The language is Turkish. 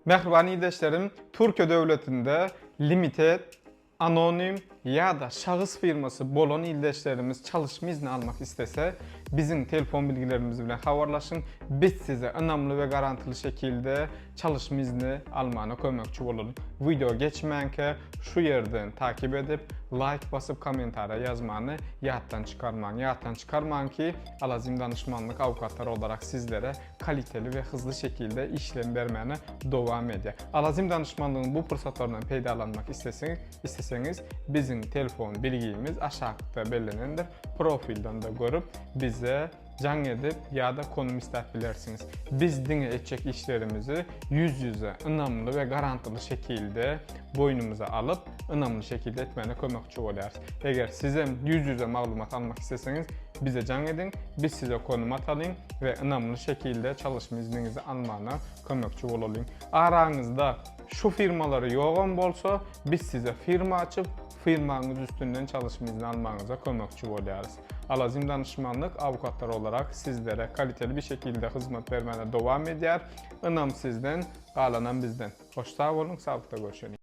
Mehriban iyleşlerim, Türkiye devletinde limited, anonim ya da şahıs firması bolan iyleşlerimiz çalışma izni almak istese bizim telefon bilgilerimiz bilen havarlaşın. Biz size önemli ve garantili şekilde çalışma izni almana kömekçi olalım. Video geçmenke şu yerden takip edip like basıp komentara yazmanı yattan çıkarman ki alazim danışmanlık avukatları olarak sizlere kaliteli ve hızlı şekilde işlem vermene devam ediyor. Alazim danışmanlığın bu fırsatlarından paydalanmak isteseniz bizim telefon bilgimiz aşağıda belirlenendir. Profilden de görüp bize can edip ya da konum isteyebilirsiniz. Biz dine edecek işlerimizi yüz yüze, önemli ve garantili şekilde boynumuza alıp önemli şekilde etmene kömekçi oluruz. Eğer size yüz yüze malumat almak isteseniz bize can edin, biz size konum atalım ve önemli şekilde çalışma izninizi almana kömekçi olalım. Aranızda şu firmaları yoğun bolsa biz size firma açıp firmanız üstünden çalışma izni almanıza kömekçi oluruz. Alazim danışmanlık avukatlar olarak sizlere kaliteli bir şekilde hizmet vermeye devam eder. Önem sizden, kalan bizden. Hoş sağ olun, sağlıkta görüşelim.